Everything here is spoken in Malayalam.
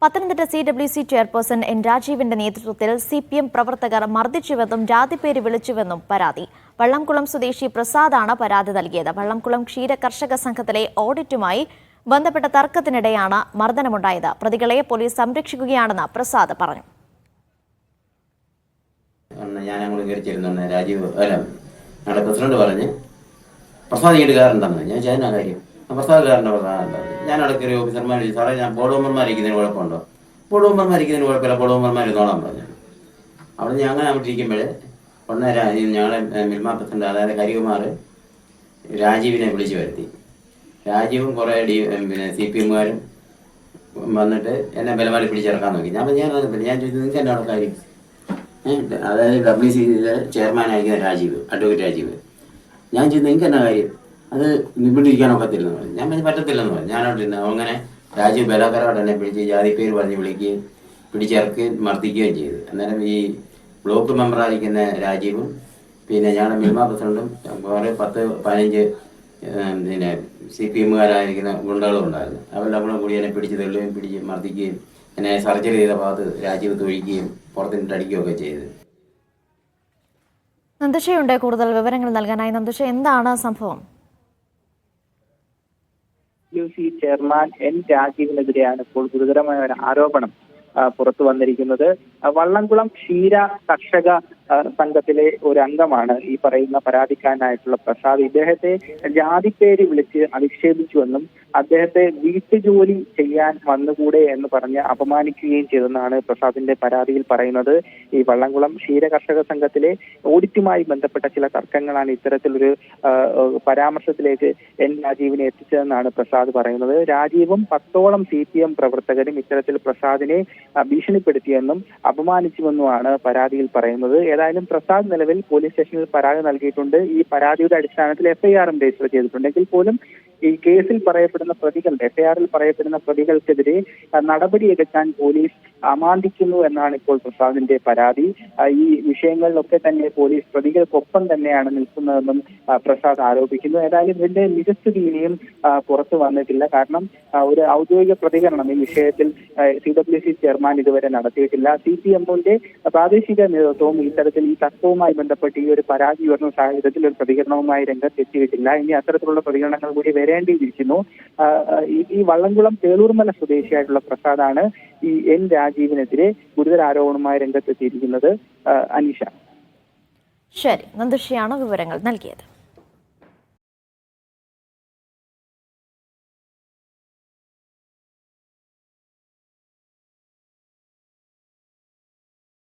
പത്തനംതിട്ട CWC ചെയർപേഴ്സൺ എൻ രാജീവിന്റെ നേതൃത്വത്തിൽ CPM പ്രവർത്തകർ മർദ്ദിച്ചുവെന്നും ജാതിപ്പേര് വിളിച്ചുവെന്നും പരാതി. വള്ളംകുളം സ്വദേശി പ്രസാദാണ് പരാതി നൽകിയത്. വള്ളംകുളം ക്ഷീര കർഷക സംഘത്തിലെ ഓഡിറ്റുമായി ബന്ധപ്പെട്ട തർക്കത്തിനിടെയാണ് മർദ്ദനമുണ്ടായത്. പ്രതികളെ പോലീസ് സംരക്ഷിക്കുകയാണെന്ന് പ്രസാദ് പറഞ്ഞു. പ്രസിഡന്റ് പറഞ്ഞ് പ്രസാദ് ഈടുകാരുണ്ടെന്ന് ഞാൻ ചെയ്യുന്ന കാര്യം പ്രസാദുകാരൻ്റെ പ്രധാനമുണ്ട്. ഞാൻ അടുത്തൊരു ഓഫീസർമാർ സാറേ ഞാൻ ബോർഡ് മെമ്പർമാരിക്കുന്നതിന് കുഴപ്പമുണ്ടോ? ബോർഡ് മെമ്പർമാരിക്കുന്നതിന് കുഴപ്പമില്ല, ബോർഡ് മെമ്പർമാർ ഇരുന്നോളാൻ പറഞ്ഞു. അവിടെ ഞാൻ അങ്ങനെ അവിടെ ഇരിക്കുമ്പോൾ ഞങ്ങളെ മിൽമ പ്രസിഡന്റ് അതായത് ഹരികുമാർ രാജീവിനെ വിളിച്ചു വരുത്തി. രാജീവും കുറേ CPMകാരും വന്നിട്ട് എന്നെ ബലമായി പിടിച്ചിറക്കാൻ നോക്കി. ഞാൻ ചോദിച്ചു നിങ്ങൾക്ക് എൻ്റെ അവിടെ കാര്യം, അതായത് WCCയിലെ ചെയർമാനായിരിക്കുന്ന രാജീവ്, അഡ്വക്കേറ്റ് രാജീവ്. ഞാൻ ചോദിച്ചു നിങ്ങൾക്ക് എന്നാ കാര്യം, അത് ഇവിടെ ഒക്കത്തില്ലെന്ന് പറഞ്ഞു. ഞാൻ പറ്റത്തില്ലെന്ന് പറഞ്ഞു. ഞാനവിടെ അങ്ങനെ രാജീവ് ബലാകരമായിട്ട് എന്നെ പിടിച്ച് ജാതിപ്പേര് പറഞ്ഞ് വിളിക്കുകയും പിടിച്ചിറക്കുകയും മർദ്ദിക്കുകയും ചെയ്തു. അന്നേരം ഈ ബ്ലോക്ക് മെമ്പറായിരിക്കുന്ന രാജീവും പിന്നെ ഞങ്ങളുടെ മിൽമ പ്രസിഡന്റും കുറേ 10-15 CPMകാരായിരിക്കുന്ന ഗുണ്ടകളും ഉണ്ടായിരുന്നു. അവരെല്ലാം കൂടി എന്നെ പിടിച്ച് തള്ളുകയും പിടിച്ച് മർദ്ദിക്കുകയും എന്നെ സർജറി ചെയ്ത ഭാഗത്ത് രാജീവ് തൊഴിക്കുകയും പുറത്തിട്ട് അടിക്കുകയൊക്കെ ചെയ്തു. നന്ദുഷയുണ്ട് കൂടുതൽ വിവരങ്ങൾ നൽകാനായി. നന്ദുഷ, എന്താണ് സംഭവം? ചെയർമാൻ എൻ രാജീവിനെതിരെയാണ് ഇപ്പോൾ ഗുരുതരമായ ഒരു ആരോപണം പുറത്തു വന്നിരിക്കുന്നത്. വള്ളംകുളം ക്ഷീര കർഷക സംഘത്തിലെ ഒരു അംഗമാണ് ഈ പറയുന്ന പരാതിക്കാരനായിട്ടുള്ള പ്രസാദ്. ഇദ്ദേഹത്തെ ജാതിപ്പേര് വിളിച്ച് അധിക്ഷേപിച്ചുവെന്നും അദ്ദേഹത്തെ വീട്ടുജോലി ചെയ്യാൻ വന്നുകൂടെ എന്ന് പറഞ്ഞ് അപമാനിക്കുകയും ചെയ്തെന്നാണ് പ്രസാദിന്റെ പരാതിയിൽ പറയുന്നത്. ഈ വള്ളംകുളം ക്ഷീര കർഷക സംഘത്തിലെ ഓഡിറ്റുമായി ബന്ധപ്പെട്ട ചില തർക്കങ്ങളാണ് ഇത്തരത്തിലൊരു പരാമർശത്തിലേക്ക് എൻ രാജീവിനെ എത്തിച്ചതെന്നാണ് പ്രസാദ് പറയുന്നത്. രാജീവും 10ഓളം CPM പ്രവർത്തകരും ഇത്തരത്തിൽ പ്രസാദിനെ ഭീഷണിപ്പെടുത്തിയെന്നും അപമാനിച്ചുവെന്നുമാണ് പരാതിയിൽ പറയുന്നത്. ഏതായാലും പ്രസാദ് നിലവിൽ പോലീസ് സ്റ്റേഷനിൽ പരാതി നൽകിയിട്ടുണ്ട്. ഈ പരാതിയുടെ അടിസ്ഥാനത്തിൽ FIR രജിസ്റ്റർ ചെയ്തിട്ടുണ്ടെങ്കിൽ പോലും ഈ കേസിൽ പറയപ്പെടുന്ന പ്രതികളുടെ FIR-ൽ പറയപ്പെടുന്ന പ്രതികൾക്കെതിരെ നടപടിയെടുക്കാൻ പോലീസ് അമാന്തിക്കുന്നു എന്നാണ് ഇപ്പോൾ പ്രസാദിന്റെ പരാതി. ഈ വിഷയങ്ങളിലൊക്കെ തന്നെ പോലീസ് പ്രതികൾക്കൊപ്പം തന്നെയാണ് നിൽക്കുന്നതെന്നും പ്രസാദ് ആരോപിക്കുന്നു. ഏതായാലും ഇതിന്റെ നിജസ്ഥിതി ഇനിയും പുറത്തു വന്നിട്ടില്ല. കാരണം ഒരു ഔദ്യോഗിക പ്രതികരണം ഈ വിഷയത്തിൽ CWC ചെയർമാൻ ഇതുവരെ നടത്തിയിട്ടില്ല. CPM-ന്റെ പ്രാദേശിക നേതൃത്വവും ഇത്തരത്തിൽ ഈ തത്വവുമായി ബന്ധപ്പെട്ട് ഈ ഒരു പരാതി ഉയർന്ന സാഹചര്യത്തിൽ ഒരു പ്രതികരണവുമായി രംഗത്തെത്തിയിട്ടില്ല. ഇനി അത്തരത്തിലുള്ള പ്രതികരണങ്ങൾ കൂടി വരേണ്ടിയിരിക്കുന്നു. ഈ വള്ളംകുളം തേളൂർമല സ്വദേശിയായിട്ടുള്ള പ്രസാദാണ് ഈ എൻ രാജീവിനെതിരെ ഗുരുതര ആരോപണവുമായി രംഗത്തെത്തിയിരിക്കുന്നത്. അനീഷ. ശരി, നന്ദുഷയാണ് വിവരങ്ങൾ നൽകിയത്.